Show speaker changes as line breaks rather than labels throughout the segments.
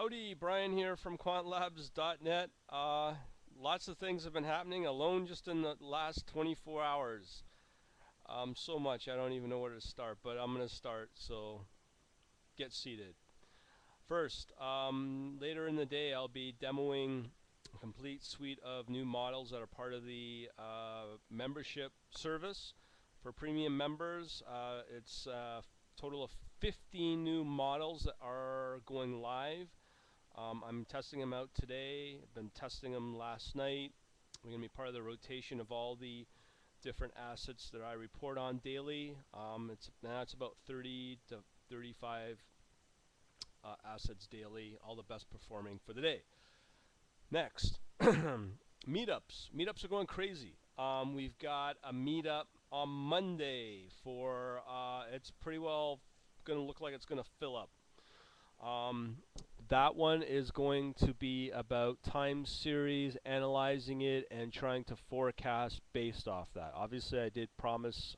Howdy, Brian here from quantlabs.net. Lots of things have been happening alone just in the last 24 hours. So much, I don't even know where to start, but I'm going to start, so get seated. First, later in the day, I'll be demoing a complete suite of new models that are part of the membership service for premium members. It's a total of 15 new models that are going live. I'm testing them out today. I've been testing them last night. We're going to be part of the rotation of all the different assets that I report on daily. It's about 30 to 35 assets daily, all the best performing for the day. Next, meetups. Meetups are going crazy. We've got a meetup on Monday for, it's pretty well going to look like it's going to fill up. That one is going to be about time series, analyzing it, and trying to forecast based off that. Obviously, I did promise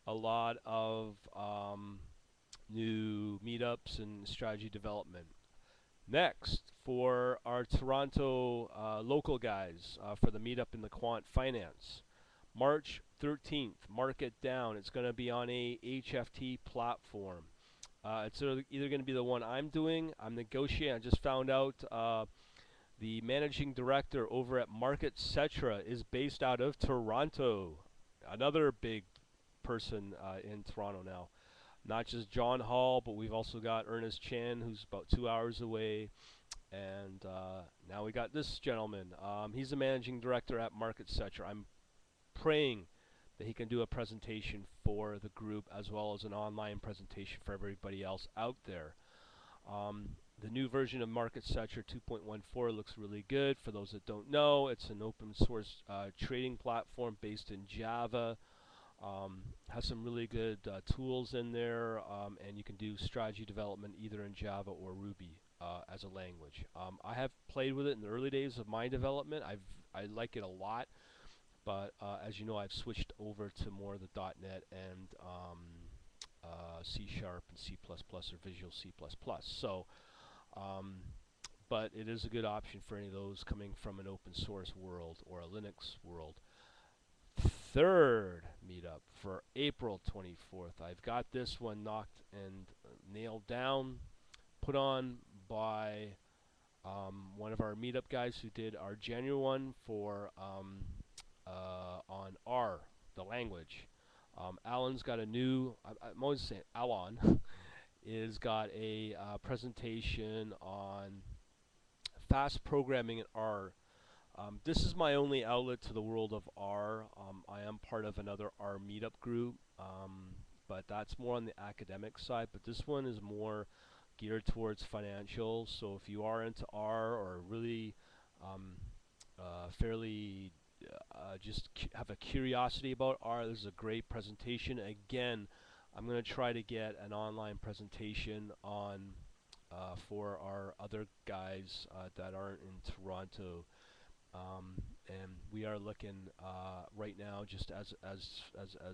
a lot of new meetups and strategy development. Next, for our Toronto local guys for the meetup in the quant finance, March 13th, mark it down. It's going to be on a HFT platform. It's either going to be the one I'm doing. I'm negotiating. I just found out the managing director over at Market Cetra is based out of Toronto. Another big person in Toronto now. Not just John Hall, but we've also got Ernest Chan, who's about 2 hours away. And now we got this gentleman. He's the managing director at Market Cetra. I'm praying that he can do a presentation for the group as well as an online presentation for everybody else out there. The new version of Market Cetra 2.14 looks really good. For those that don't know, it's an open source trading platform based in Java. Has some really good tools in there, and you can do strategy development either in Java or Ruby as a language. I have played with it in the early days of my development. I like it a lot. But as you know, I've switched over to more of the .NET and C# and C++ or Visual C++. So, but it is a good option for any of those coming from an open source world or a Linux world. Third meetup for April 24th. I've got this one knocked and nailed down, put on by one of our meetup guys who did our January one for on R, the language. Alan's got a new, I'm always saying Alan, is got a presentation on fast programming in R. This is my only outlet to the world of R. I am part of another R meetup group, but that's more on the academic side. But this one is more geared towards financials. So if you are into R or really fairly just have a curiosity about R, this is a great presentation. Again, I'm going to try to get an online presentation on for our other guys that aren't in Toronto. And we are looking right now, just as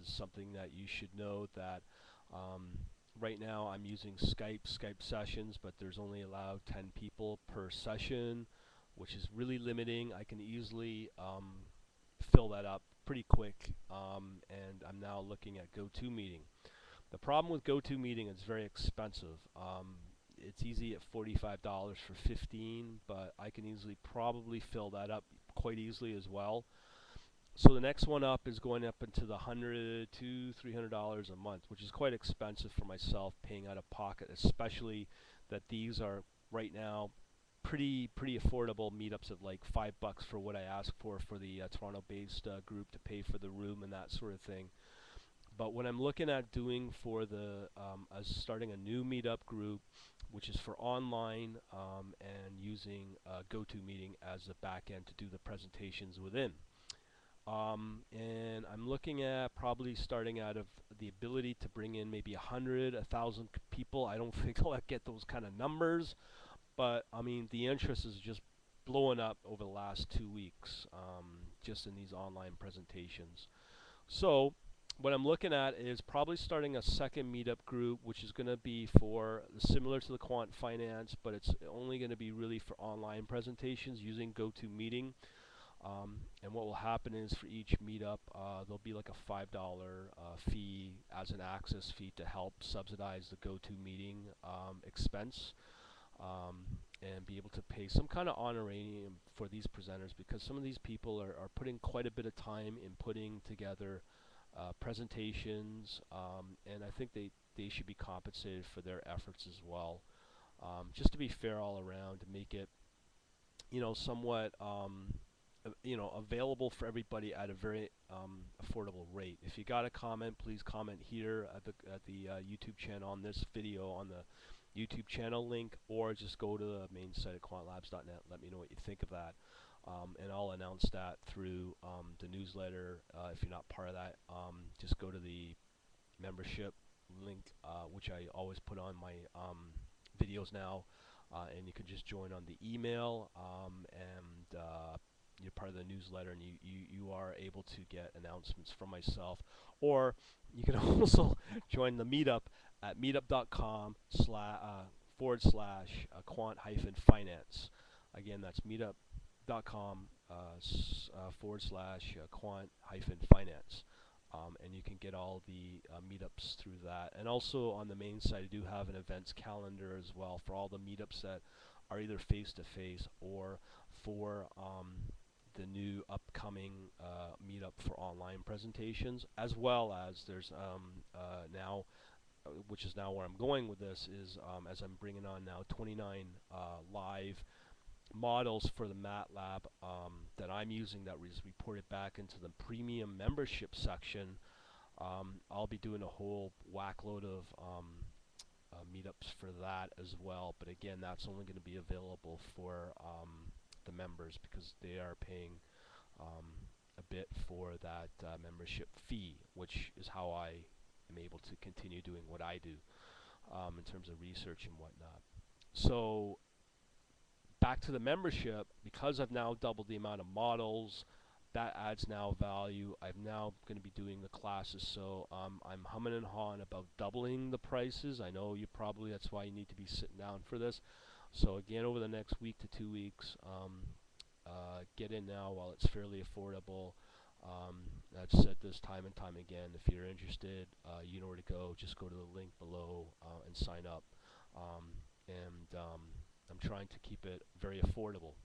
something that you should know, that right now I'm using Skype sessions, but there's only allowed 10 people per session, which is really limiting. I can easily fill that up pretty quick, and I'm now looking at GoToMeeting. The problem with GoToMeeting, it's very expensive. It's easy at $45 for 15, but I can easily probably fill that up quite easily as well. So the next one up is going up into the $100 to $300 a month, which is quite expensive for myself, paying out of pocket, especially that these are right now pretty affordable meetups of like $5 for what I ask for the Toronto-based group to pay for the room and that sort of thing. But what I'm looking at doing for the starting a new meetup group, which is for online and using GoToMeeting as the back end to do the presentations within. And I'm looking at probably starting out of the ability to bring in maybe 100, 1,000 people. I don't think I'll get those kind of numbers, but I mean the interest is just blowing up over the last 2 weeks, just in these online presentations. So what I'm looking at is probably starting a second meetup group, which is going to be for similar to the quant finance, but it's only going to be really for online presentations using GoToMeeting. And what will happen is for each meetup, there'll be like a $5 fee as an access fee to help subsidize the GoToMeeting expense. And be able to pay some kind of honorarium for these presenters, because some of these people are putting quite a bit of time in putting together presentations, and I think they should be compensated for their efforts as well. Just to be fair all around, to make it, somewhat, available for everybody at a very affordable rate. If you got a comment, please comment here at the YouTube channel on this video on the YouTube channel link, or just go to the main site at quantlabs.net. Let me know what you think of that, and I'll announce that through the newsletter. If you're not part of that, just go to the membership link, which I always put on my videos now, and you can just join on the email, and you're part of the newsletter, and you are able to get announcements from myself. Or you can also join the meetup at meetup.com / quant-finance. Again, that's meetup.com / quant-finance. And you can get all the meetups through that. And also on the main site, I do have an events calendar as well for all the meetups that are either face-to-face or for the new upcoming meetup for online presentations, as well as there's now, which is now where I'm going with this, is as I'm bringing on now 29 live models for the MATLAB that I'm using that was reported back into the premium membership section. I'll be doing a whole whackload of meetups for that as well, but again, that's only going to be available for the members, because they are paying a bit for that membership fee, which is how I am able to continue doing what I do in terms of research and whatnot. So back to the membership, because I've now doubled the amount of models, that adds now value. I'm now going to be doing the classes, so I'm humming and hawing about doubling the prices. I know you probably, that's why you need to be sitting down for this. So again, over the next week to 2 weeks, get in now while it's fairly affordable. I've said this time and time again. If you're interested, you know where to go. Just go to the link below and sign up. I'm trying to keep it very affordable.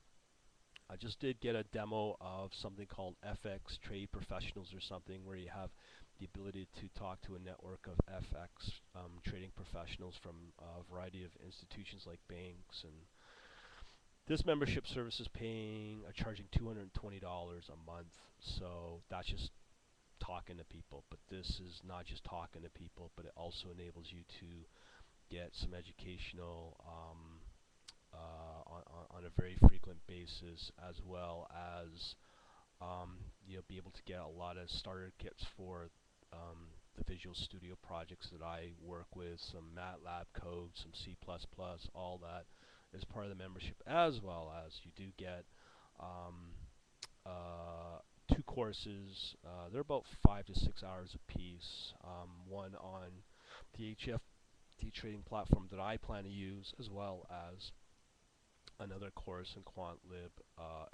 I just did get a demo of something called FX Trade Professionals or something, where you have the ability to talk to a network of FX trading professionals from a variety of institutions like banks. And this membership service is charging $220 a month. So that's just talking to people. But this is not just talking to people, but it also enables you to get some educational on a very frequent basis, as well as be able to get a lot of starter kits for the Visual Studio projects that I work with, some MATLAB code, some C++, all that is part of the membership, as well as you do get 2 courses. They're about 5 to 6 hours a piece, one on the HFT trading platform that I plan to use, as well as another course in QuantLib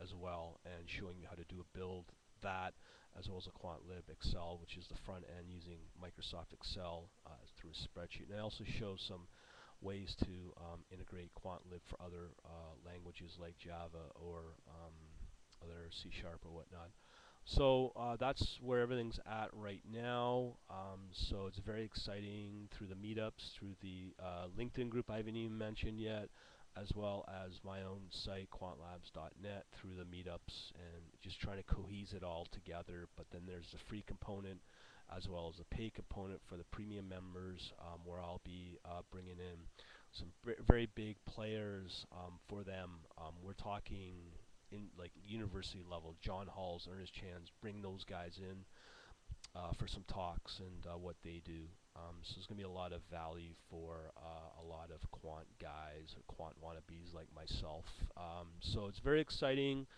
as well, and showing you how to do a build that, as well as a QuantLib Excel, which is the front end using Microsoft Excel through a spreadsheet. And I also show some ways to integrate QuantLib for other languages like Java or other C# or whatnot. So that's where everything's at right now. So it's very exciting through the meetups, through the LinkedIn group I haven't even mentioned yet, as well as my own site, quantlabs.net, through the meetups, and just trying to cohese it all together. But then there's the free component as well as the pay component for the premium members, where I'll be bringing in some very big players for them. We're talking in like university level, John Halls, Ernest Chan's, bring those guys in for some talks and what they do. So there's going to be a lot of value for a lot of quant guys or quant wannabes like myself. So it's very exciting.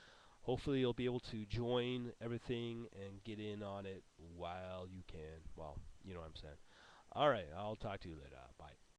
Hopefully you'll be able to join everything and get in on it while you can. Well, you know what I'm saying. All right, I'll talk to you later. Bye.